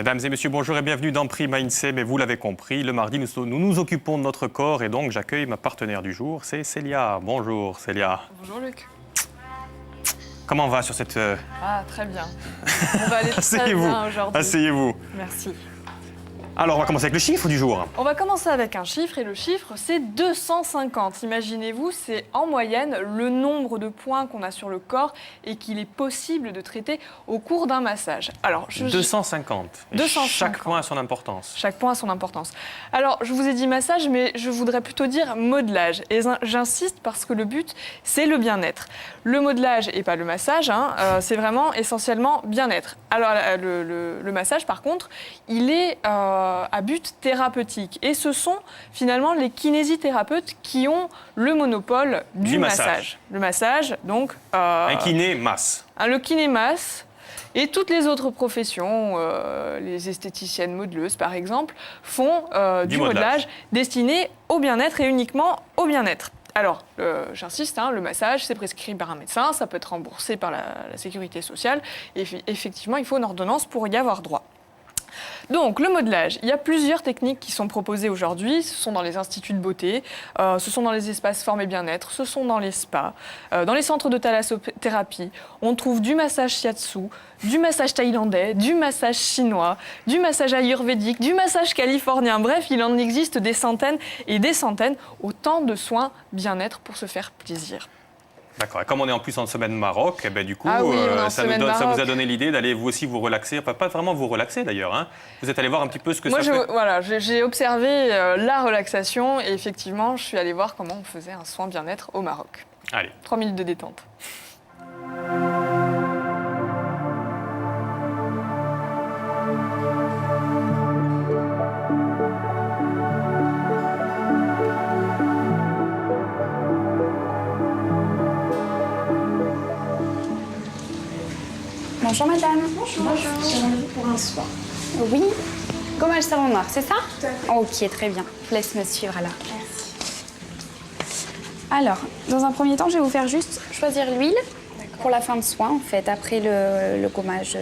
Mesdames et messieurs, bonjour et bienvenue dans Prima INSEE. Mais vous l'avez compris, le mardi, nous occupons de notre corps et donc j'accueille ma partenaire du jour, c'est Célia. Bonjour Célia. Bonjour Luc. Comment on va sur cette... Ah, très bien. On va aller très bien aujourd'hui. Asseyez-vous. Merci. Alors, on va commencer avec le chiffre du jour. On va commencer avec un chiffre et le chiffre, c'est 250. Imaginez-vous, c'est en moyenne le nombre de points qu'on a sur le corps et qu'il est possible de traiter au cours d'un massage. Alors, 250. 250. Chaque point a son importance. Chaque point a son importance. Alors, je vous ai dit massage, mais je voudrais plutôt dire modelage. Et j'insiste parce que le but, c'est le bien-être. Le modelage et pas le massage, c'est vraiment essentiellement bien-être. Alors, le massage, par contre, il est à but thérapeutique. Et ce sont finalement les kinésithérapeutes qui ont le monopole du massage. Le massage, donc... Un kiné masse. Le kiné masse. Et toutes les autres professions, les esthéticiennes modeleuses par exemple, font du modelage destiné au bien-être et uniquement au bien-être. Alors, j'insiste, le massage, c'est prescrit par un médecin, ça peut être remboursé par la sécurité sociale. Et effectivement, il faut une ordonnance pour y avoir droit. Donc, le modelage, il y a plusieurs techniques qui sont proposées aujourd'hui. Ce sont dans les instituts de beauté, ce sont dans les espaces forme et bien-être, ce sont dans les spas, dans les centres de thalassothérapie. On trouve du massage shiatsu, du massage thaïlandais, du massage chinois, du massage ayurvédique, du massage californien. Bref, il en existe des centaines et des centaines, autant de soins bien-être pour se faire plaisir. D'accord. Et comme on est en plus en semaine Maroc, eh ben, du coup, oui, ça vous a donné l'idée d'aller vous aussi vous relaxer. Enfin, pas vraiment vous relaxer d'ailleurs. Vous êtes allé voir un petit peu ce que ça fait. Voilà, j'ai observé la relaxation et effectivement, je suis allée voir comment on faisait un soin bien-être au Maroc. Allez. 3 minutes de détente. Bonjour madame. Bonjour. J'ai rendez-vous pour un soin. Oui. Gommage savon noir, c'est ça? Tout à fait. Ok, très bien. Je vous laisse me suivre alors. Merci. Alors, dans un premier temps, je vais vous faire juste choisir l'huile pour la fin de soin, en fait, après le gommage.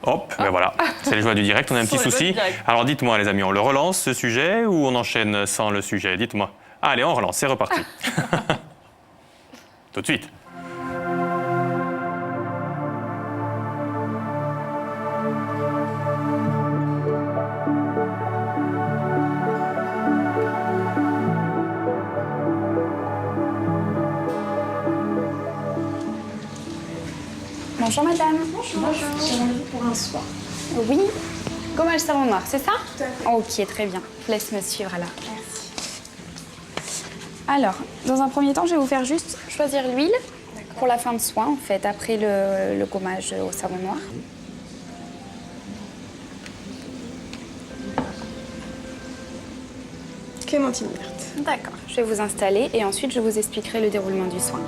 Hop, ben voilà, c'est les joies du direct, on a un petit souci. Alors dites-moi les amis, on le relance ce sujet ou on enchaîne sans le sujet? Dites-moi. Allez, on relance, c'est reparti. Tout de suite. Bonjour madame. Bonjour. J'ai rendez-vous pour un soin. Oui. Gommage savon noir, c'est ça? Tout à fait. Ok, très bien. Je vous laisse me suivre alors. Merci. Alors, dans un premier temps, je vais vous faire juste choisir l'huile pour la fin de soin, en fait, après le gommage au savon noir. Clémentine verte. D'accord. Je vais vous installer et ensuite je vous expliquerai le déroulement du soin.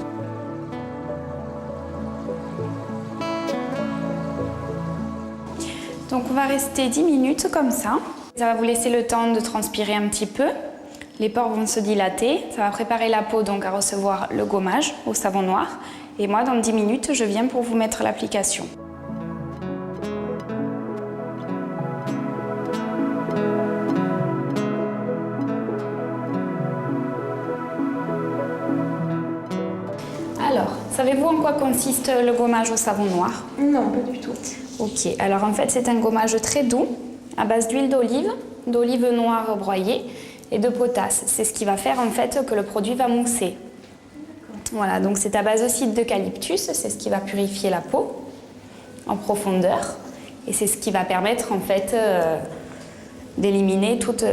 Donc on va rester 10 minutes comme ça. Ça va vous laisser le temps de transpirer un petit peu. Les pores vont se dilater. Ça va préparer la peau donc à recevoir le gommage au savon noir. Et moi, dans 10 minutes, je viens pour vous mettre l'application. Alors, savez-vous en quoi consiste le gommage au savon noir? Non, pas du tout. Ok, alors en fait c'est un gommage très doux à base d'huile d'olive noire broyée et de potasse. C'est ce qui va faire en fait que le produit va mousser. Voilà, donc c'est à base aussi d'eucalyptus, c'est ce qui va purifier la peau en profondeur et c'est ce qui va permettre en fait d'éliminer toutes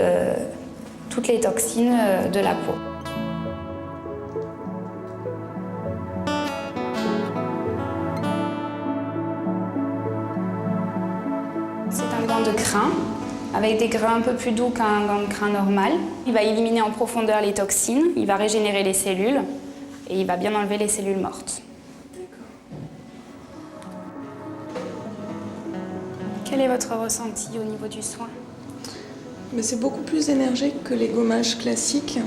les toxines de la peau. C'est un gant de crin, avec des grains un peu plus doux qu'un gant de crin normal. Il va éliminer en profondeur les toxines, il va régénérer les cellules et il va bien enlever les cellules mortes. Quel est votre ressenti au niveau du soin? Mais c'est beaucoup plus énergique que les gommages classiques.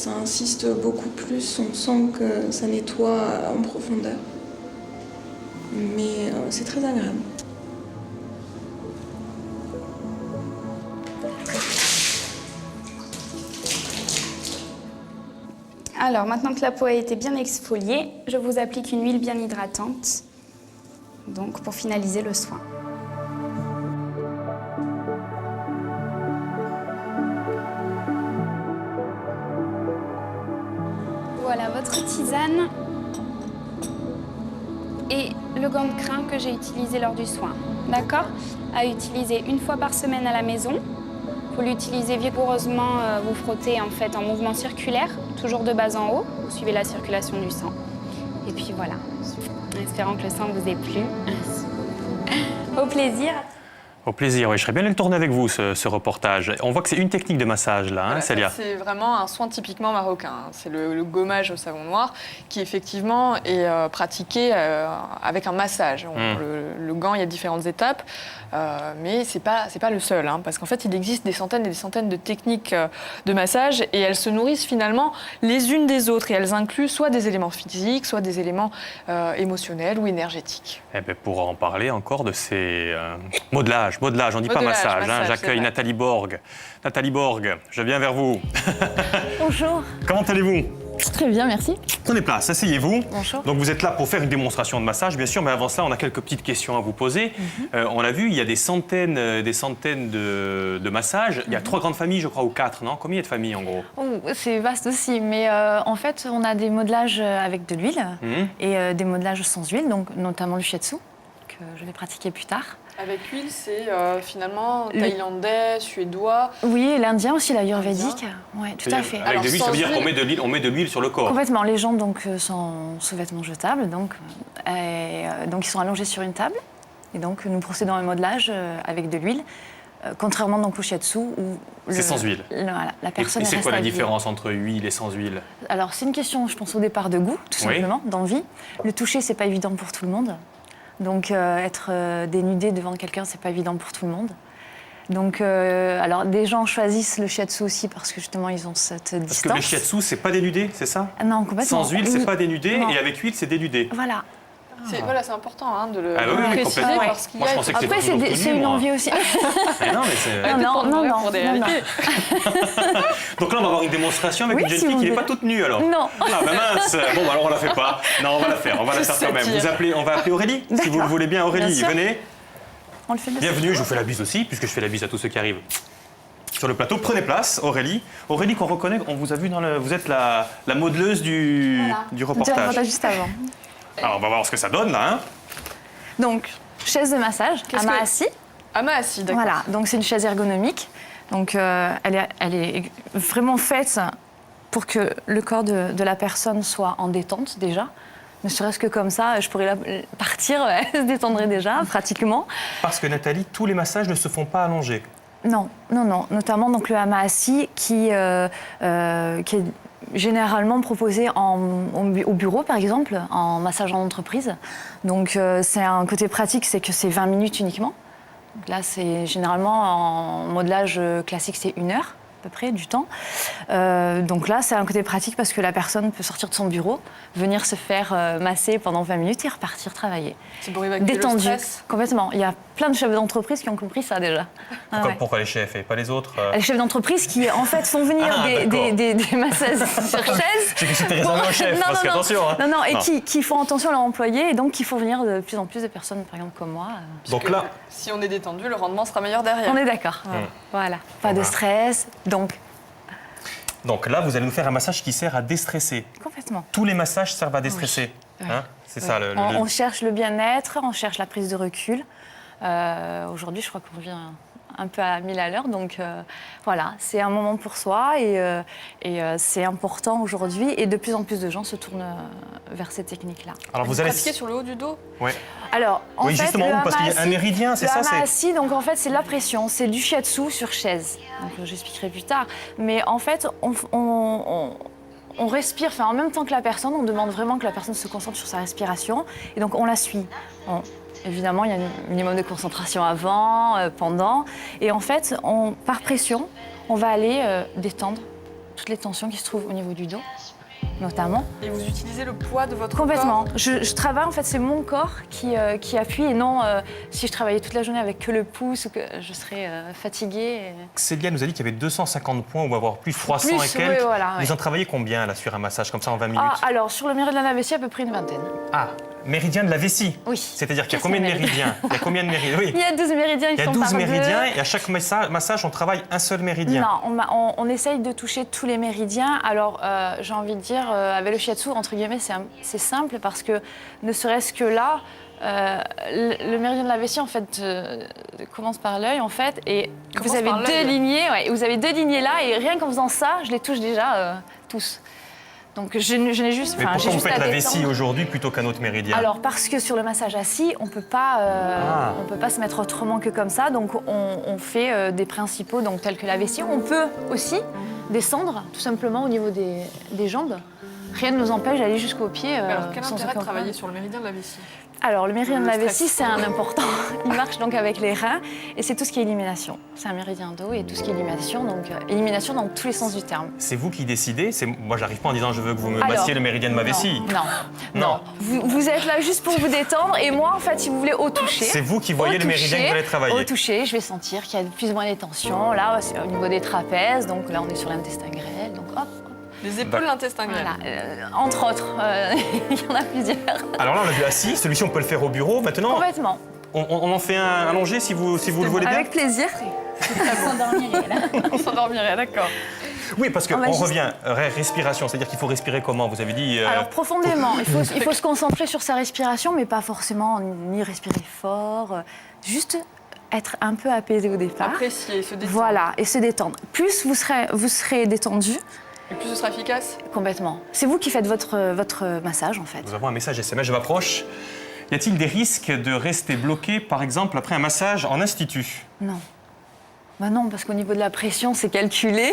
ça insiste beaucoup plus, on sent que ça nettoie en profondeur. Mais c'est très agréable. Alors, maintenant que la peau a été bien exfoliée, je vous applique une huile bien hydratante, donc pour finaliser le soin. Voilà votre tisane et le gant de crin que j'ai utilisé lors du soin. D'accord? À utiliser une fois par semaine à la maison. Vous l'utilisez vigoureusement, vous frottez en fait en mouvement circulaire, toujours de bas en haut. Vous suivez la circulation du sang. Et puis voilà, en espérant que le sang vous ait plu. Au plaisir. Au plaisir, oui. Je serais bien allé le tourner avec vous, ce reportage. On voit que c'est une technique de massage, là, Voilà, Célia. c'est vraiment un soin typiquement marocain. C'est le gommage au savon noir qui, effectivement, est pratiqué avec un massage. Le gant, il y a différentes étapes, mais c'est pas le seul, hein, parce qu'en fait, il existe des centaines et des centaines de techniques de massage et elles se nourrissent finalement les unes des autres et elles incluent soit des éléments physiques, soit des éléments émotionnels ou énergétiques. Eh bien, pour en parler encore de ces modelages, on ne dit pas massage. J'accueille Nathalie Borg. Nathalie Borg, je viens vers vous. Bonjour. Comment allez-vous? Très bien, merci. Prenez place, asseyez-vous. Bonjour. Donc vous êtes là pour faire une démonstration de massage, bien sûr, mais avant ça, on a quelques petites questions à vous poser. On l'a vu, il y a des centaines de massages. Il y a 3 grandes familles, je crois, ou 4, non? Combien il y a de familles, en gros? Oh, c'est vaste aussi, mais en fait, on a des modelages avec de l'huile et des modelages sans huile, donc notamment le shiatsu, que je vais pratiquer plus tard. Avec l'huile, c'est finalement thaïlandais, suédois. Oui, l'indien aussi, l'ayurvédique. Oui, tout à fait. Avec Alors, de l'huile, ça sans veut dire qu'on huile- met de l'huile sur le corps. Complètement. Les gens donc, sont sous-vêtements jetables, donc ils sont allongés sur une table. Et donc, nous procédons à un modelage avec de l'huile, contrairement donc au shiatsu où... C'est sans huile. Voilà, la personne Et c'est reste quoi la habillée. différence entre huile et sans huile? Alors, c'est une question, je pense, au départ de goût, tout Oui. simplement, d'envie. Le toucher, c'est pas évident pour tout le monde. Donc, être dénudé devant quelqu'un, c'est pas évident pour tout le monde. Donc, alors, des gens choisissent le shiatsu aussi parce que justement, ils ont cette distance. Parce que le shiatsu, c'est pas dénudé, c'est ça? Non, complètement. Sans huile, c'est pas dénudé, Non. et avec huile, c'est dénudé. Voilà. Voilà, c'est important hein, de le Ah oui, oui, préciser complètement. parce qu'il y Moi, je a pensais que Après, toujours tout c'est nu, une moi. envie aussi. Mais non, mais c'est... Non, pour des non, réalités. Donc là, on va avoir une démonstration avec Oui, une jeune si fille vous qui n'est voulez. pas toute nue, alors. Non. Ah, ben mince. Bon, bah, alors on la fait pas. Non, on va la faire quand même. On va appeler Aurélie, si vous le voulez bien. Aurélie, Bien sûr. venez. On le fait de Bienvenue, je vous fais la bise aussi, puisque je fais la bise à tous ceux qui arrivent sur le plateau. Prenez place, Aurélie. Aurélie, qu'on reconnaît, on vous a vu vous êtes la modeleuse du reportage. juste avant. Alors, on va voir ce que ça donne, là. Hein. Donc, chaise de massage, Qu'est-ce ama que- assis. Assis, d'accord. Voilà, donc c'est une chaise ergonomique. Donc, elle est vraiment faite pour que le corps de la personne soit en détente déjà. Ne serait-ce que comme ça, je pourrais partir, elle se détendrait déjà, pratiquement. Parce que Nathalie, tous les massages ne se font pas allongés. Non, notamment donc le hama assis qui est généralement proposé au bureau, par exemple, en massage en entreprise. Donc c'est un côté pratique, c'est que c'est 20 minutes uniquement. Donc là, c'est généralement en modelage classique, c'est 1 heure à peu près du temps. Donc là, c'est un côté pratique parce que la personne peut sortir de son bureau, venir se faire masser pendant 20 minutes et repartir travailler. C'est pour évacuer le Détendu, stress. complètement. Il y a plein de chefs d'entreprise qui ont compris ça déjà. Ah ouais. Pourquoi les chefs et pas les autres Les chefs d'entreprise qui, en fait, font venir Ah, des masseuses sur chaise. C'est que c'était réservé aux chefs, parce qu'attention. Hein. Non, et qui font attention à leur employé et donc qui font venir de plus en plus de personnes, par exemple comme moi. Donc là, Si on est détendu, le rendement sera meilleur derrière. On est d'accord. Voilà. Pas de stress, donc vous allez nous faire un massage qui sert à déstresser. complètement. Tous les massages servent à déstresser. Oui. Hein, c'est ça le... On cherche le bien-être, on cherche la prise de recul. Aujourd'hui, je crois qu'on revient un peu à 1000 à l'heure. Donc voilà, c'est un moment pour soi et c'est important aujourd'hui. Et de plus en plus de gens se tournent vers ces techniques-là. Alors Vous vous allez... pratiquez sur le haut du dos. Ouais. Alors, en Oui, fait, justement, le parce qu'il y a hama un assis- méridien, c'est le ça, hama c'est- assis, donc en fait, c'est de la pression, c'est du shiatsu sur chaise. Donc, j'expliquerai plus tard. Mais en fait, on respire, enfin, en même temps que la personne, on demande vraiment que la personne se concentre sur sa respiration. Et donc, on la suit. Évidemment, il y a un minimum de concentration avant, pendant. Et en fait, par pression, on va aller détendre toutes les tensions qui se trouvent au niveau du dos, notamment. Et vous utilisez le poids de votre Complètement. corps. Je travaille, en fait, c'est mon corps qui appuie et non si je travaillais toute la journée avec que le pouce, que je serais fatiguée. Célia nous a dit qu'il y avait 250 points ou avoir plus 300 et Plus, quelques. oui, voilà, Vous ouais. en travaillez combien là sur un massage comme ça en 20 minutes? Alors, sur le méridien de la vessie, à peu près une vingtaine. Ah, méridien de la vessie. Oui. C'est-à-dire qu'il y a Qu'est-ce combien de que c'est, méridiens? Il y a combien de méridiens? Oui. Il y a 12 méridiens, Il y a sont 12 par deux. méridiens et à chaque massage, on travaille un seul méridien. Non, on essaye de toucher tous les méridiens. Alors, j'ai envie de dire, avec le shiatsu, entre guillemets, c'est simple parce que ne serait-ce que là, le méridien de la vessie, en fait, commence par l'œil, en fait, et vous avez deux lignées. Ouais, vous avez deux lignées là, et rien qu'en faisant ça, je les touche déjà tous. Donc, je n'ai juste. Mais pourquoi vous faites la vessie aujourd'hui plutôt qu'un autre méridien? Alors, parce que sur le massage assis, on peut pas se mettre autrement que comme ça. Donc, on fait des principaux, donc tels que la vessie. On peut aussi descendre, tout simplement, au niveau des jambes. Rien ne nous empêche d'aller jusqu'au pied. Alors, quel sans intérêt de aucun travailler problème. sur le méridien de la vessie? Alors, le méridien de la Le vessie, stress. c'est un important. Il marche donc avec les reins et c'est tout ce qui est élimination. C'est un méridien d'eau et tout ce qui est élimination, donc élimination dans tous les sens du terme. C'est vous qui décidez. Moi, j'arrive pas en disant je veux que vous me Alors, massiez le méridien de ma vessie. Non. Vous êtes là juste pour vous détendre et moi, en fait, si vous voulez, au toucher. C'est vous qui voyez le méridien que vous allez travailler. Au toucher, je vais sentir qu'il y a plus ou moins des tensions. Là, c'est au niveau des trapèzes, donc là, on est sur l'intestin grêle, donc hop. Les épaules, l'intestin grêle. Voilà, entre autres, il y en a plusieurs. Alors là, on l'a vu assis. Celui-ci, on peut le faire au bureau. Maintenant, Complètement. on en fait un allongé si vous le voulez bien. Avec plaisir. On s'endormirait là. On s'endormirait, d'accord. Oui, parce qu'on On va juste- revient. Respiration, c'est-à-dire qu'il faut respirer comment? Vous avez dit. Alors profondément, il faut se concentrer sur sa respiration, mais pas forcément ni respirer fort, juste être un peu apaisé au départ. Apprécier, se détendre. Voilà, et se détendre. Plus vous serez détendu, Et plus ce sera efficace. complètement. C'est vous qui faites votre massage en fait. Nous avons un message SMS, je m'approche. Y a-t-il des risques de rester bloqué, par exemple, après un massage en institut? Non. Bah non, parce qu'au niveau de la pression, c'est calculé.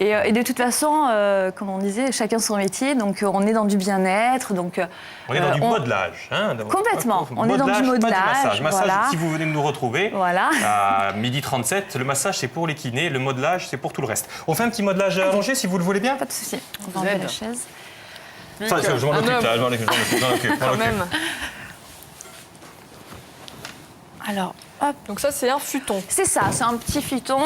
et de toute façon, comme on disait, chacun son métier, donc on est dans du bien-être. Donc, On est dans du modelage. Hein, Complètement. On est dans du modelage, Pas du massage. Massage, voilà. si vous venez de nous retrouver, Voilà. à 12h37, le massage, c'est pour les kinés, le modelage, c'est pour tout le reste. On fait un petit modelage allongé, si vous le voulez bien? Pas de souci. On va Vous enlever aide. la chaise. Ça, je m'en Un occupe, homme. là, je m'en occupe. Quand même. Alors, hop. Donc ça, c'est un futon. C'est ça, c'est un petit futon.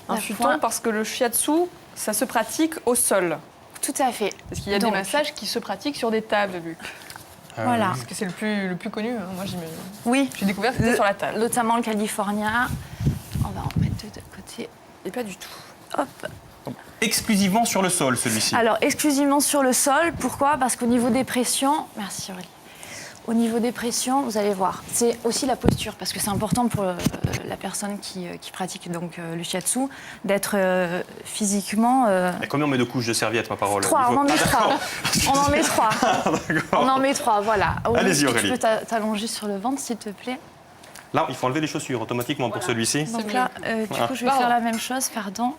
Un La futon pointe. parce que le shiatsu, ça se pratique au sol. Tout à fait. Parce qu'il y a Donc, des massages qui se pratiquent sur des tables, Luc. Voilà. Parce que c'est le plus connu, hein, moi j'imagine. Oui, J'ai découvert que c'était sur la table. notamment le californien. On va en mettre deux de côté. Et pas du tout. Hop. Exclusivement sur le sol, celui-ci. Alors, exclusivement sur le sol. Pourquoi? Parce qu'au niveau des pressions... Merci Aurélie. Au niveau des pressions, vous allez voir, c'est aussi la posture, parce que c'est important pour la personne qui pratique donc, le shiatsu, d'être physiquement... Et combien on met de couches de serviettes, ma parole? 3, on en met 3. On en met 3. D'accord. On en met 3, voilà. Allez-y, Tu Aurélie. peux t'allonger sur le ventre, s'il te plaît. Là, il faut enlever les chaussures automatiquement pour celui-ci. Donc là, du coup, je vais Pardon. faire la même chose, pardon.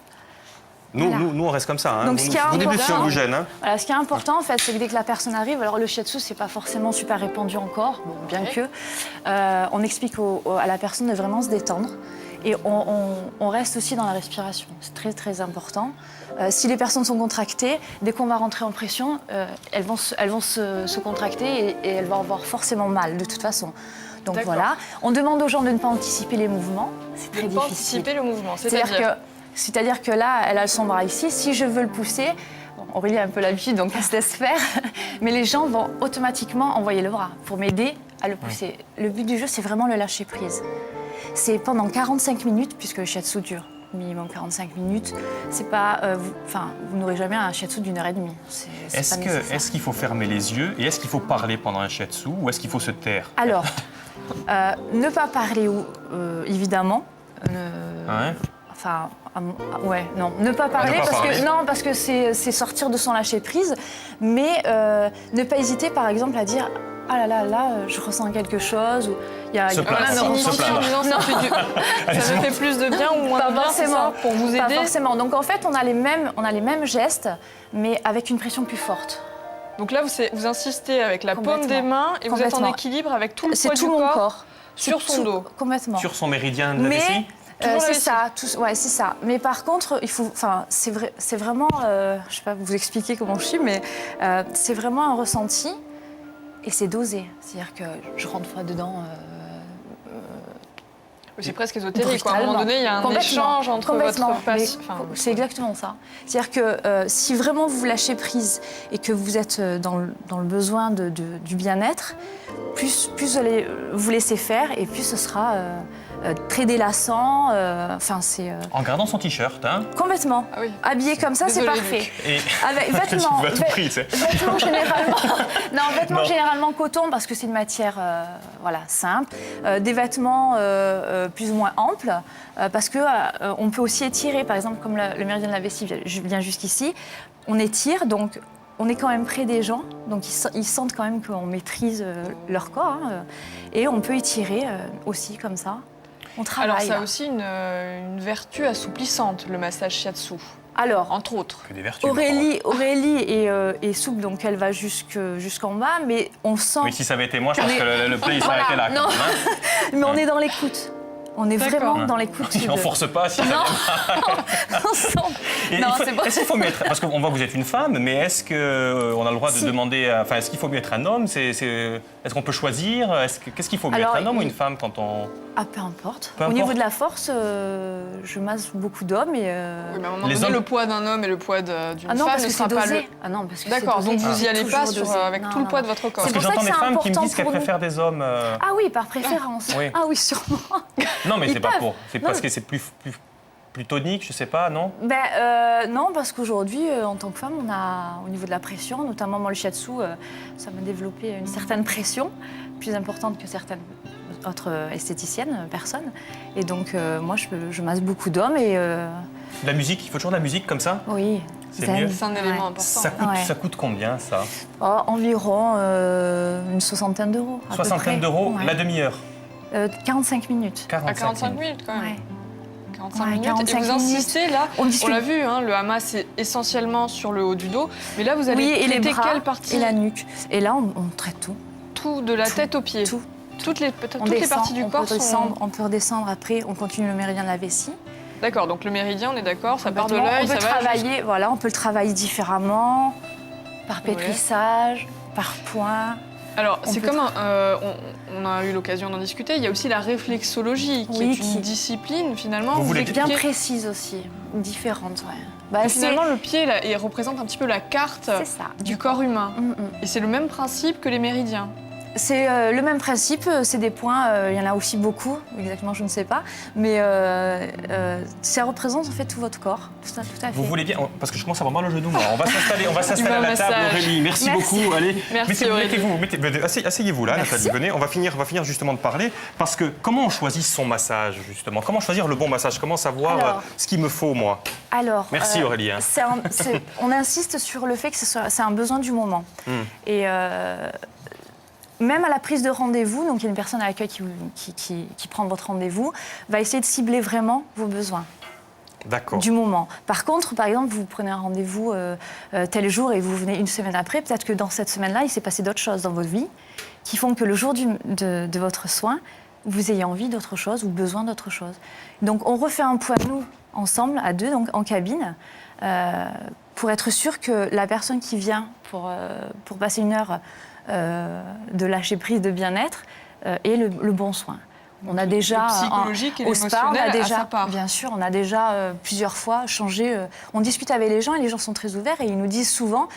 Nous, Voilà. nous, on reste comme ça. Hein. Donc, vous ce qui est vous dites si on important- vous gêne. Hein. Voilà, ce qui est important, en fait, c'est que dès que la personne arrive, alors le shiatsu, c'est pas forcément super répandu encore, bon, bien que, on explique à la personne de vraiment se détendre. Et on reste aussi dans la respiration. C'est très, très important. Si les personnes sont contractées, dès qu'on va rentrer en pression, elles vont se contracter et elles vont avoir forcément mal, de toute façon. Donc D'accord. voilà. On demande aux gens de ne pas anticiper les mouvements. C'est très Ne pas difficile. anticiper le mouvement. C'est-à-dire que là, elle a son bras ici. Si je veux le pousser, bon, Aurélie a un peu l'habitude, donc elle se laisse faire. Mais les gens vont automatiquement envoyer le bras pour m'aider à le pousser. Le but du jeu, c'est vraiment le lâcher prise. C'est pendant 45 minutes, puisque le shiatsu dure minimum 45 minutes. C'est pas, vous n'aurez jamais un shiatsu d'1 heure et demie. C'est pas nécessaire. Est-ce qu'il faut fermer les yeux et est-ce qu'il faut parler pendant un shiatsu ou est-ce qu'il faut se taire? Alors, ne pas parler, évidemment. Ouais. Enfin, ouais, non, ne pas parler, ne pas parler. parce que c'est sortir de son lâcher prise, mais ne pas hésiter, par exemple, à dire ah là, je ressens quelque chose, ou il y a Se plaindre, Voilà, se ne plaindre. ressenti en disant ça me fait plus de bien ou moins Pas de bien, c'est forcément. ça, pour vous Pas aider. forcément. Donc en fait, on a les mêmes gestes, mais avec une pression plus forte. Donc là, vous insistez avec la paume Complètement. des mains et vous êtes en Complètement. équilibre avec tout le C'est poids tout du mon corps corps. sur C'est son tout- dos. Complètement. Sur son méridien de la Mais vessie? Toujours la c'est vessie. ça, ouais, c'est ça. Mais par contre, il faut, enfin, c'est vrai, c'est vraiment, je sais pas vous expliquer comment je suis, mais c'est vraiment un ressenti et c'est dosé. C'est-à-dire que je rentre pas dedans. C'est presque ésotérique, quoi. À un moment donné, il y a un Complètement. échange entre Complètement. votre patient. Mais c'est exactement ça. C'est-à-dire que si vraiment vous lâchez prise et que vous êtes dans le besoin du bien-être, plus vous allez vous laisser faire et plus ce sera très délassant. Enfin, c'est En gardant son t-shirt, hein. complètement. Ah oui. Habillé comme ça, c'est Désolée, parfait. Luc. Et Avec tu vêtements, veux à tout prix, tu sais. vêtements généralement, Non. généralement coton parce que c'est une matière voilà, simple. Des vêtements plus ou moins amples parce que on peut aussi étirer, par exemple comme le méridien de la vessie vient jusqu'ici, on étire donc. On est quand même près des gens, donc ils sentent quand même qu'on maîtrise leur corps. Hein, et on peut étirer aussi comme ça. On travaille. Alors, ça a là. aussi une vertu assouplissante, le massage shiatsu, Alors, entre autres. Que des vertus. Aurélie est souple, donc elle va jusqu'en bas, mais on sent... Oui, si ça avait été moi, je pense que le play il s'arrêtait là. Non. quand même, hein. Mais on est dans l'écoute. On est D'accord. vraiment dans l'écoute. On force pas si ça Non, vient. on sent... Et Non, il faut- c'est bon. Est-ce qu'il faut mieux être... Parce qu'on voit que vous êtes une femme, mais est-ce qu'on a le droit de Si. demander... Enfin, est-ce qu'il faut mieux être un homme Est-ce qu'on peut choisir Qu'est-ce qu'il faut mieux Alors, être un homme ou il- une femme quand on... Ah, peu importe. Peu Au niveau importe. de la force, je masse beaucoup d'hommes et... Oui, mais à un moment Les donné, hommes- le poids d'un homme et le poids d'une Ah non, femme parce ne que sera c'est pas dosé. le... Ah non, parce que D'accord, c'est dosé. donc vous n'y C'est allez pas toujours dosé. avec Non, tout le non, poids non. de votre corps. Parce C'est que pour ça j'entends des que c'est femmes qui me important disent qu'elles pour nous. préfèrent des hommes... Ah oui, par préférence. Oui. Ah oui, sûrement. Non, mais Ils c'est pas peuvent. pour... C'est Non, parce mais- que c'est plus tonique, je sais pas, non Non, parce qu'aujourd'hui, en tant que femme, on a, au niveau de la pression, notamment moi le shiatsu, ça m'a développé une certaine pression, plus importante que certaines autres esthéticiennes, personnes. Et donc, moi, je masse beaucoup d'hommes et La musique, il faut toujours de la musique comme ça oui. C'est zen. mieux. C'est un élément important. Ouais. Ça coûte combien, ça Environ une soixantaine d'euros. à peu Soixantaine près. d'euros, Ouais. la demi-heure 45 minutes. 45 À 45 minutes, quand même. Ouais. 45 Ouais, minutes. 45 et vous insistez, là, On on discute. l'a vu, hein, le hama, c'est essentiellement sur le haut du dos. Mais là, vous allez Oui, et les traiter bras quelle partie et la nuque. Et là, on traite tout. Tout, de la Tout. tête aux pieds. Tout. Toutes les On toutes les descend, parties du on corps peut sont... descendre, on peut redescendre après, on continue le méridien de la vessie. D'accord, donc le méridien, on est d'accord, ça part de Complètement. l'œil, On ça peut va travailler, voilà, on peut le travailler différemment, par Ouais. pétrissage, par point. Alors, On c'est peut comme on a eu l'occasion d'en discuter, il y a aussi la réflexologie, qui Oui, est qui- une discipline, finalement. Vous voulez Bien expliquez- précise aussi, différente, ouais. Bah, Et c'est finalement, le pied, là, il représente un petit peu la carte c'est ça. du corps humain. Mm, mm. Et c'est le même principe que les méridiens. C'est le même principe, c'est des points, il y en a aussi beaucoup, exactement, je ne sais pas, mais ça représente en fait tout votre corps, tout à fait. Vous voulez bien, parce que je commence à avoir mal au genou, moi. On va s'installer à la massage. table, Aurélie. Merci Merci. beaucoup. Allez, Merci, Aurélie. asseyez-vous là, Merci. Nathalie. Venez, on va finir justement de parler. Parce que comment on choisit son massage, justement Comment choisir le bon massage Comment savoir Alors. ce qu'il me faut, moi Alors, Merci, Aurélie, hein. on insiste sur le fait que c'est un besoin du moment. Et même à la prise de rendez-vous, donc il y a une personne à l'accueil qui prend votre rendez-vous, va essayer de cibler vraiment vos besoins D'accord. du moment. Par contre, par exemple, vous prenez un rendez-vous tel jour et vous venez une semaine après, peut-être que dans cette semaine-là, il s'est passé d'autres choses dans votre vie qui font que le jour de votre soin, vous ayez envie d'autre chose ou besoin d'autre chose. Donc on refait un point, nous, ensemble, à deux, donc en cabine, pour être sûr que la personne qui vient pour passer une heure de lâcher prise, de bien-être, ait le bon soin. On a déjà Le psychologique et au spa, on a l'émotionnel à déjà, sa part. bien sûr, on a déjà plusieurs fois changé. On discute avec les gens et les gens sont très ouverts et ils nous disent souvent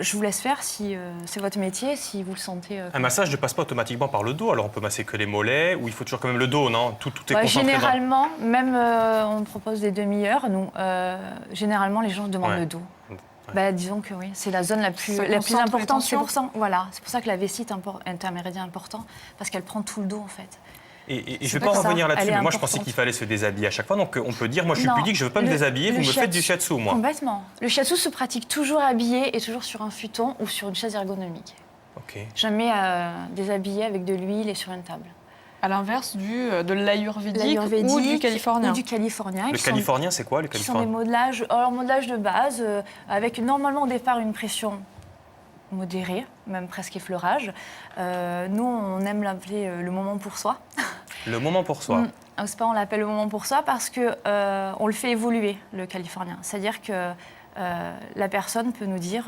je vous laisse faire si c'est votre métier, si vous le sentez. Un massage ne passe pas automatiquement par le dos, alors on peut masser que les mollets, ou il faut toujours quand même le dos, non tout est concentré Généralement, même on propose des demi-heures, nous, généralement les gens demandent Ouais. le dos. Bah, disons que oui, c'est la zone la plus Ça concentre les importante. C'est tensions. pour ça, voilà, c'est pour ça que la vessie est interméridien important, parce qu'elle prend tout le dos en fait. Et je C'est ne vais pas pas ça, revenir là-dessus, elle est mais moi je pensais importante. qu'il fallait se déshabiller à chaque fois. Donc on peut dire, moi je suis Non, pudique, je ne veux pas me déshabiller, vous me faites du shiatsu, moi. Complètement. Le shiatsu se pratique toujours habillé et toujours sur un futon ou sur une chaise ergonomique. Ok. Jamais déshabillé avec de l'huile et sur une table. À l'inverse de l'ayurvédique ou L'ayurvédique du californien. Ou du californien. Le qui sont- californien, c'est quoi le qui sont des californien modelages, alors modelage de base, avec normalement au départ une pression modérée, même presque effleurage. Nous, on aime l'appeler le moment pour soi. Le moment pour soi. Au spa, on l'appelle le moment pour soi parce que on le fait évoluer, le californien. C'est-à-dire que la personne peut nous dire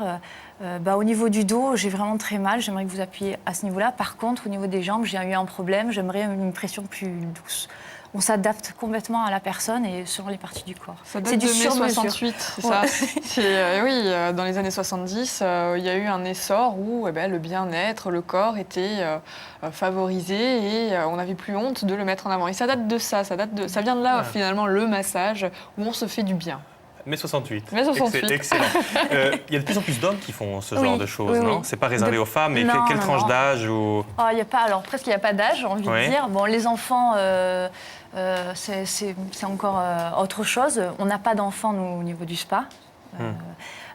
au niveau du dos, j'ai vraiment très mal, j'aimerais que vous appuyiez à ce niveau-là. Par contre, au niveau des jambes, j'ai eu un problème, j'aimerais une pression plus douce. On s'adapte complètement à la personne et selon les parties du corps. Ça date de mai 68, c'est ça. Oui, dans les années 70, il y a eu un essor où le bien-être, le corps était favorisé et on n'avait plus honte de le mettre en avant. Et ça date de ça, ça vient de là finalement le massage où on se fait du bien. Mai 68. Mai 68. Excellent. Il y a de plus en plus d'hommes qui font ce genre de choses, non? C'est pas réservé aux femmes, mais Non, quelle tranche d'âge y a pas, alors presque il n'y a pas d'âge, j'ai envie de dire. Bon, les enfants, c'est encore autre chose. On n'a pas d'enfants, nous, au niveau du spa.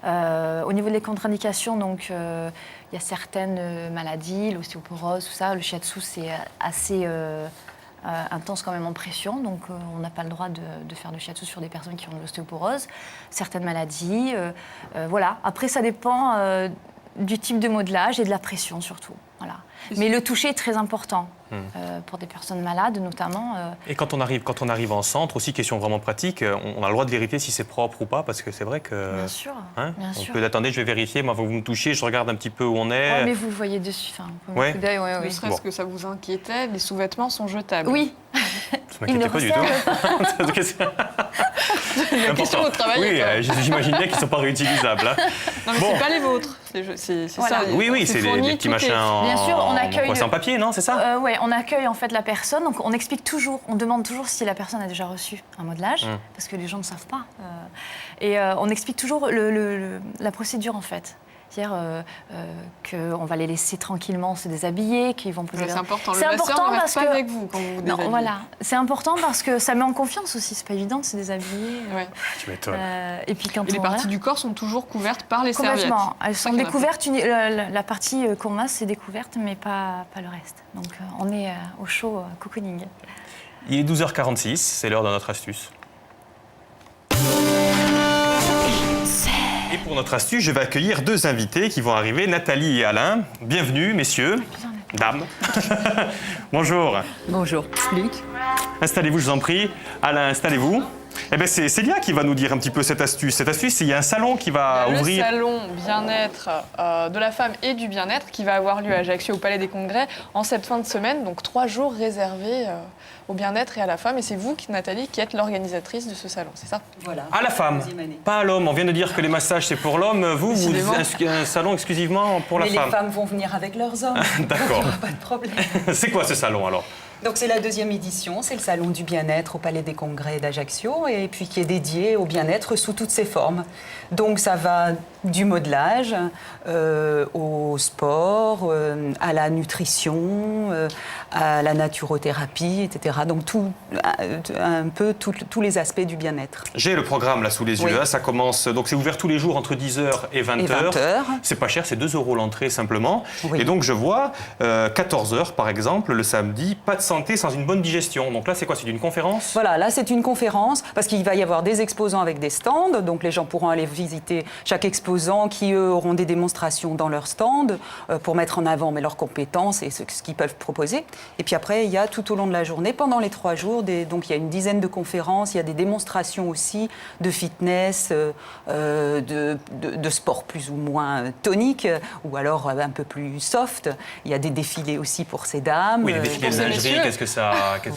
Au niveau des contre-indications, donc, il y a certaines maladies, l'ostéoporose, tout ça. Le shiatsu, c'est assez intense quand même en pression, donc on n'a pas le droit de faire de shiatsu sur des personnes qui ont de l'ostéoporose. Certaines maladies, voilà. Après, ça dépend du type de modelage et de la pression surtout. Voilà. Mais le toucher est très important pour des personnes malades notamment. Et quand on arrive en centre, aussi question vraiment pratique, on a le droit de vérifier si c'est propre ou pas, parce que c'est vrai que... Bien sûr, bien on sûr. peut attendre, je vais vérifier, moi, vous me touchez, je regarde un petit peu où on est. Ouais, mais vous le voyez dessus, un coup d'œil, Ne serait-ce que ça vous inquiétait, les sous-vêtements sont jetables. Oui. Ça m'inquiétait pas du tout. Il y a une question au travail. Oui, j'imagine bien qu'ils ne sont pas réutilisables. Hein. Non, mais c'est pas les vôtres. C'est Voilà. ça. Oui, c'est des petits machins Bien sûr, on accueille... C'est en papier, non? C'est ça? Oui, on accueille en fait la personne. Donc on explique toujours, on demande toujours si la personne a déjà reçu un modelage, parce que les gens ne savent pas. Et on explique toujours la procédure en fait. C'est-à-dire qu'on va les laisser tranquillement se déshabiller, qu'ils vont poser... C'est important. C'est important ne parce reste que... pas avec vous quand vous vous déshabillez. Non, voilà. C'est important parce que ça met en confiance aussi. C'est pas évident de se déshabiller. Ouais. Tu m'étonnes. Et puis quand les parties du corps sont toujours couvertes par les serviettes. Complètement. Elles sont découvertes. La partie qu'on masse, c'est découverte, mais pas le reste. Donc on est au chaud cocooning. Il est 12h46, c'est l'heure de notre astuce. Et pour notre astuce, je vais accueillir deux invités qui vont arriver, Nathalie et Alain. Bienvenue, messieurs, dames. Bonjour. Bonjour, Luc. Installez-vous, je vous en prie. Alain, installez-vous. Eh bien, c'est Célia qui va nous dire un petit peu cette astuce. Cette astuce, il y a un salon qui va ouvrir. Le salon bien-être de la femme et du bien-être qui va avoir lieu à Ajaccio au Palais des Congrès en cette fin de semaine. Donc 3 jours réservés au bien-être et à la femme. Et c'est vous, Nathalie, qui êtes l'organisatrice de ce salon, c'est ça? Voilà. À la femme, pas à l'homme. On vient de dire que les massages, c'est pour l'homme. Vous un salon exclusivement pour la Mais femme. les femmes vont venir avec leurs hommes. D'accord. Pas de problème. C'est quoi ce salon alors? Donc c'est la 2e édition, c'est le salon du bien-être au Palais des Congrès d'Ajaccio et puis qui est dédié au bien-être sous toutes ses formes. Donc ça va du modelage au sport, à la nutrition, à la naturothérapie, etc. Donc un peu tous les aspects du bien-être. J'ai le programme là sous les yeux. Oui. Hein, ça commence, donc c'est ouvert tous les jours entre 10h et 20h. Et 20h. C'est pas cher, c'est 2 € l'entrée simplement. Oui. Et donc je vois 14h par exemple le samedi, pas de santé sans une bonne digestion. Donc là c'est quoi? C'est une conférence? Voilà, là c'est une conférence parce qu'il va y avoir des exposants avec des stands, donc les gens pourront aller visiter chaque exposant qui eux auront des démonstrations dans leur stand pour mettre en avant leurs compétences et ce qu'ils peuvent proposer. Et puis après il y a tout au long de la journée, pendant les 3 jours, donc il y a une dizaine de conférences, il y a des démonstrations aussi de fitness, de sport plus ou moins tonique ou alors un peu plus soft. Il y a des défilés aussi pour ces dames. Oui, les défilés de lingerie, qu'est-ce que ça...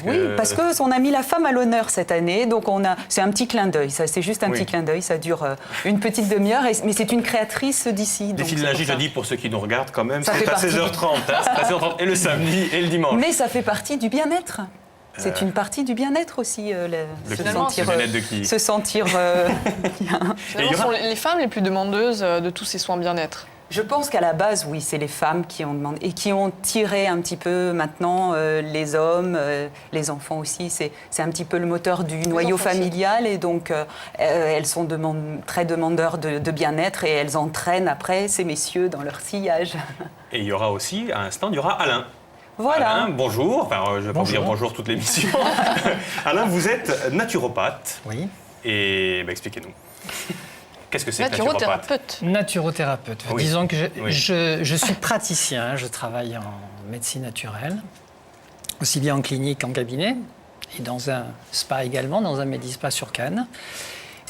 Oui, parce qu'on a mis la femme à l'honneur cette année, donc c'est un petit clin d'œil, c'est juste un petit clin d'œil, ça dure une petite demi-heure, mais c'est une créatrice d'ici. Défilé de lingerie, je dis pour ceux qui nous regardent quand même, Ça c'est fait à partie. 16h30, hein, c'est à 16h30 et le samedi et le dimanche. Mais ça fait partie du bien-être. C'est une partie du bien-être aussi, se sentir bien-être de qui? se sentir bien. Finalement, sont les femmes les plus demandeuses de tous ces soins bien-être. Je pense qu'à la base, oui, c'est les femmes qui ont demandé et qui ont tiré un petit peu maintenant les hommes, les enfants aussi. C'est un petit peu le moteur du noyau familial et donc elles sont très demandeurs de bien-être et elles entraînent après ces messieurs dans leur sillage. Et il y aura aussi, à un stand, il y aura Alain. Voilà. Alain, bonjour. Enfin, je ne vais pas vous dire bonjour toute l'émission. Alain, vous êtes naturopathe. Oui. Et expliquez-nous. Qu'est-ce que c'est que naturopathe? Naturothérapeute. Oui. Disons que Oui. je suis praticien, je travaille en médecine naturelle. aussi bien en clinique qu'en cabinet, et dans un spa également, dans un Médispa sur Cannes.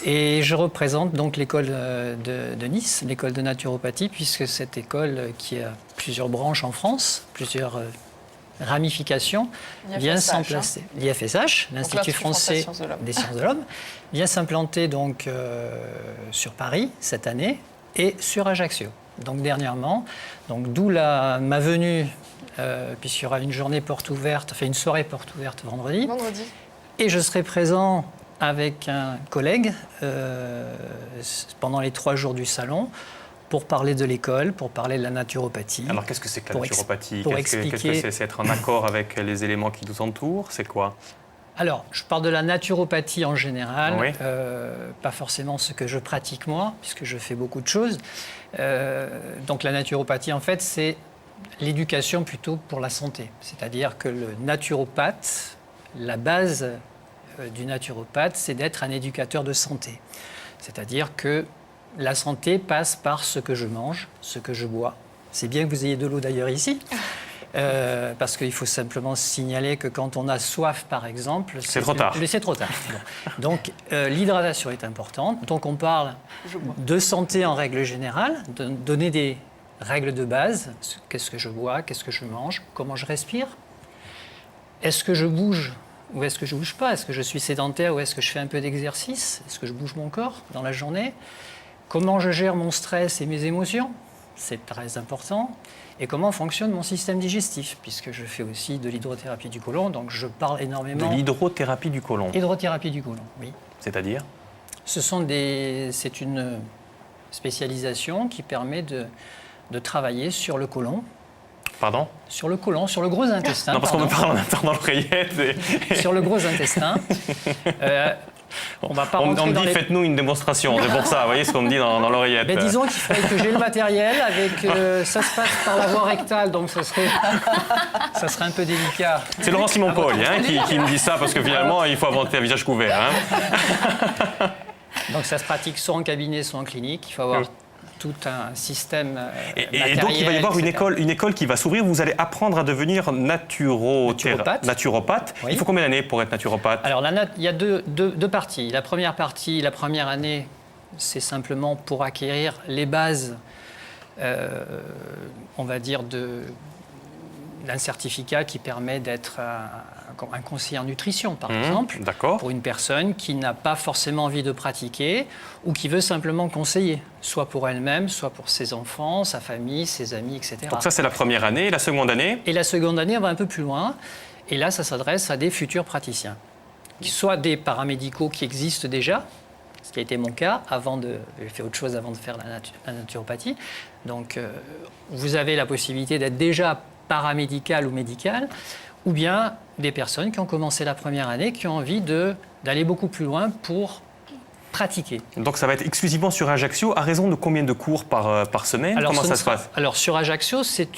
Et je représente donc l'école de Nice, l'école de naturopathie, puisque cette école qui a plusieurs branches en France, plusieurs ramifications, vient s'implanter. L'IFSH, l'Institut français des sciences de l'homme, vient s'implanter donc sur Paris cette année et sur Ajaccio. Donc dernièrement, d'où ma venue, puisqu'il y aura une journée porte ouverte, enfin une soirée porte ouverte vendredi. Et je serai présent avec un collègue pendant les 3 jours du salon pour parler de l'école, pour parler de la naturopathie. Alors qu'est-ce que c'est que la naturopathie? Qu'est-ce que c'est? C'est être en accord avec les éléments qui nous entourent? C'est quoi? Alors, je parle de la naturopathie en général, oui. Pas forcément ce que je pratique moi, puisque je fais beaucoup de choses. Donc la naturopathie, en fait, c'est l'éducation plutôt pour la santé. C'est-à-dire que le naturopathe, la base du naturopathe, c'est d'être un éducateur de santé. C'est-à-dire que la santé passe par ce que je mange, ce que je bois. C'est bien que vous ayez de l'eau d'ailleurs ici. Parce qu'il faut simplement signaler que quand on a soif, par exemple... C'est trop tard. C'est trop tard. Bon. Donc, l'hydratation est importante. Donc, on parle de santé en règle générale, de donner des règles de base. Qu'est-ce que je bois? Qu'est-ce que je mange? Comment je respire? Est-ce que je bouge ou est-ce que je ne bouge pas? Est-ce que je suis sédentaire ou est-ce que je fais un peu d'exercice? Est-ce que je bouge mon corps dans la journée? Comment je gère mon stress et mes émotions? C'est très important. Et comment fonctionne mon système digestif, puisque je fais aussi de l'hydrothérapie du côlon, donc je parle énormément... De l'hydrothérapie du côlon? Hydrothérapie du côlon, oui. C'est-à-dire? C'est une spécialisation qui permet de travailler sur le côlon. Pardon? Sur le côlon, sur le gros intestin. Non, parce qu'on me parle en même temps dans l'oreillette. Sur le gros intestin. On me dit, faites-nous une démonstration, c'est pour ça, vous voyez ce qu'on me dit dans l'oreillette. Mais disons qu'il faudrait que j'ai le matériel, ça se passe par la voie rectale, donc ça serait un peu délicat. C'est Laurent Simon-Paul qui me dit ça, parce que finalement, il faut inventer un visage couvert. Hein. Donc ça se pratique soit en cabinet, soit en clinique, il faut avoir tout un système et donc il va y avoir une école qui va s'ouvrir, vous allez apprendre à devenir naturopathe. Oui. Il faut combien d'années pour être naturopathe? Alors il y a deux parties. La première année, c'est simplement pour acquérir les bases, on va dire, d'un certificat qui permet d'être un conseiller en nutrition, par exemple, pour une personne qui n'a pas forcément envie de pratiquer ou qui veut simplement conseiller, soit pour elle-même, soit pour ses enfants, sa famille, ses amis, etc. Donc ça, c'est la première année. Et la seconde année? Et la seconde année, on va un peu plus loin. Et là, ça s'adresse à des futurs praticiens, soit des paramédicaux qui existent déjà, ce qui a été mon cas. J'ai fait autre chose avant de faire la naturopathie. Donc, vous avez la possibilité d'être déjà paramédical ou médical, ou bien des personnes qui ont commencé la première année, qui ont envie d'aller beaucoup plus loin pour pratiquer. Donc ça va être exclusivement sur Ajaccio, à raison de combien de cours par semaine? Comment ça se passe? Alors sur Ajaccio, c'est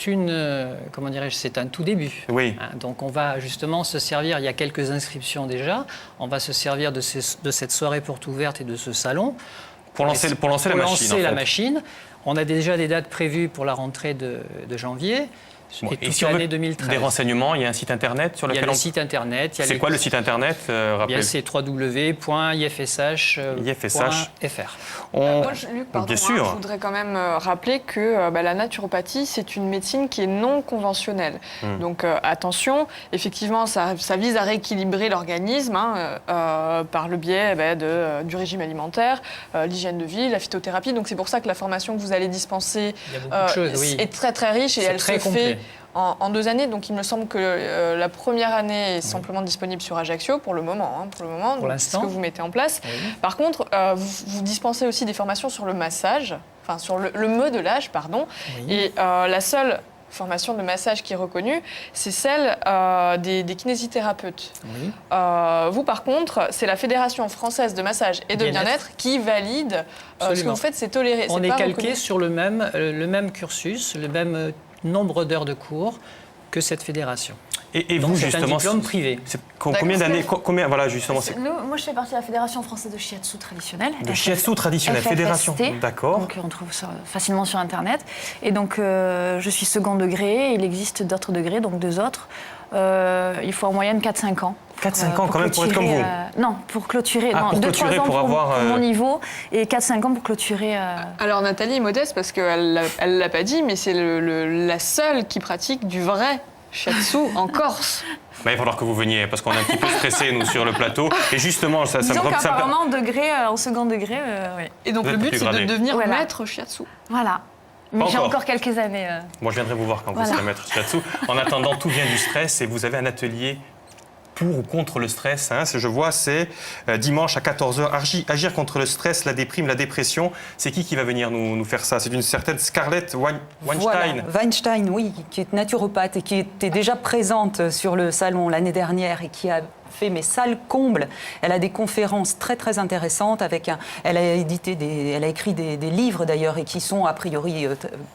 un tout début. Oui. Donc on va justement se servir, il y a quelques inscriptions déjà, on va se servir de cette soirée porte ouverte et de ce salon. Pour lancer la machine. On a déjà des dates prévues pour la rentrée de janvier. Et toute l'année 2013. Des renseignements, il y a un site internet sur lequel Il y a le site internet. C'est quoi le site internet? C'est www.ifsh.fr. Moi, Luc, pardon, je voudrais quand même rappeler que la naturopathie, c'est une médecine qui est non conventionnelle. Donc attention, effectivement, ça vise à rééquilibrer l'organisme par le biais du régime alimentaire, l'hygiène de vie, la phytothérapie. Donc c'est pour ça que la formation que vous allez dispenser est très très riche et elle se fait en 2 années. Donc il me semble que la première année est simplement disponible sur Ajaccio pour le moment. Pour l'instant, ce que vous mettez en place. Oui. Par contre, vous dispensez aussi des formations sur le massage, enfin sur le modelage, pardon. Oui. Et la seule formation de massage qui est reconnue, c'est celle des kinésithérapeutes. Oui. Vous, par contre, c'est la Fédération française de massage et de bien-être qui valide ce que vous faites, c'est toléré. On est calqué sur le même cursus, le même nombre d'heures de cours que cette fédération. Et Donc vous, c'est justement, un diplôme privé. combien d'années, combien, voilà, justement, c'est Moi, je fais partie de la Fédération française de shiatsu traditionnel. de shiatsu traditionnel, FFST. fédération. D'accord. Donc on trouve ça facilement sur Internet. Et donc je suis second degré, il existe d'autres degrés, donc 2 autres. Il faut en moyenne 4-5 ans. 4-5 ans quand même pour être comme clôturer, vous. Non, pour clôturer. Ah, non, pour 2-3 clôturer, ans pour avoir, pour mon niveau et 4-5 ans pour clôturer. Alors Nathalie est modeste parce qu'elle ne l'a pas dit, mais c'est la seule qui pratique du vrai shiatsu en Corse. Bah, il va falloir que vous veniez parce qu'on est un petit peu stressés nous sur le plateau. Et justement, ça me Disons ça me- qu'apparemment, en second degré, oui. Et donc Vous le êtes but, plus c'est de gradé. devenir Voilà. maître shiatsu. Voilà. Mais j'ai encore. encore quelques années. Moi, je viendrai vous voir quand vous Voilà. serez maître shiatsu. En attendant, tout vient du stress et vous avez un atelier pour ou contre le stress. Hein. Je vois, c'est dimanche à 14h. Agir contre le stress, la déprime, la dépression. C'est qui va venir nous faire ça? C'est une certaine Scarlett Weinstein. Voilà, Weinstein, oui, qui est naturopathe et qui était déjà présente sur le salon l'année dernière et qui a fait mes salles combles. Elle a des conférences très très intéressantes elle a écrit des livres d'ailleurs et qui sont a priori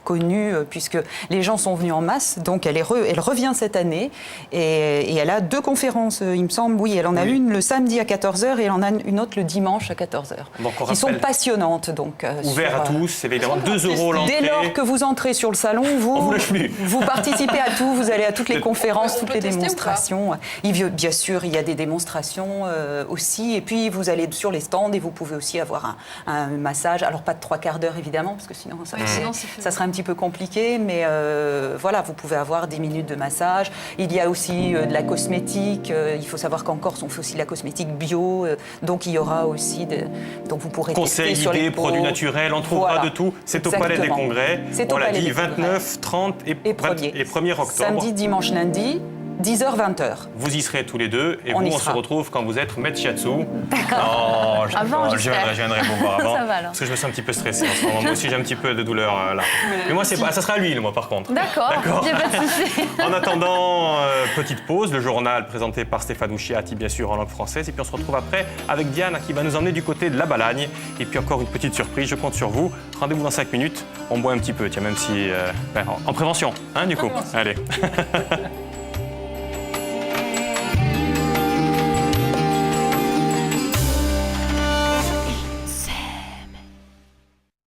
connus puisque les gens sont venus en masse. Donc elle revient cette année et elle a 2 conférences, il me semble. Oui, elle en a une le samedi à 14h et elle en a une autre le dimanche à 14h. Donc, on qui sont rappelle, passionnantes. Donc, ouvert à tous, évidemment. 2 € l'entrée. Dès lors que vous entrez sur le salon, On vous lâche plus. vous participez à tout, vous allez à toutes les conférences, On toutes peut les tester ou pas démonstrations. Bien sûr, il y a des démonstrations aussi. Et puis, vous allez sur les stands et vous pouvez aussi avoir un massage. Alors, pas de 3/4 d'heure, évidemment, parce que sinon, ça serait un petit peu compliqué. Mais voilà, vous pouvez avoir 10 minutes de massage. Il y a aussi de la cosmétique. Il faut savoir qu'en Corse, on fait aussi de la cosmétique bio. Donc, il y y aura aussi donc vous pourrez conseils, tester sur les idées, peaux. produits naturels, on trouvera Voilà. de tout. C'est au Palais des Exactement. Congrès. C'est au On l'a Palais dit, des Congrès. 29, 30 et 1er octobre. Samedi, dimanche, lundi, 10h, 20h. Vous y serez tous les deux et On y vous, on se sera. retrouve quand vous êtes maître shiatsu. D'accord. Non, Avant, je j'espère. viendrai vous voir avant. Ça va, alors. Parce que je me sens un petit peu stressé en ce moment. Moi aussi, j'ai un petit peu de douleur là. Mais moi, ça sera à l'huile, moi, par contre. D'accord, il n'y a pas de souci. En attendant, petite pause, le journal présenté par Stéphane Ouchiati, bien sûr, en langue française. Et puis on se retrouve après avec Diane qui va nous emmener du côté de la Balagne. Et puis encore une petite surprise, je compte sur vous. Rendez-vous dans 5 minutes. On boit un petit peu, tiens, même si... en prévention, hein, du coup. Allez.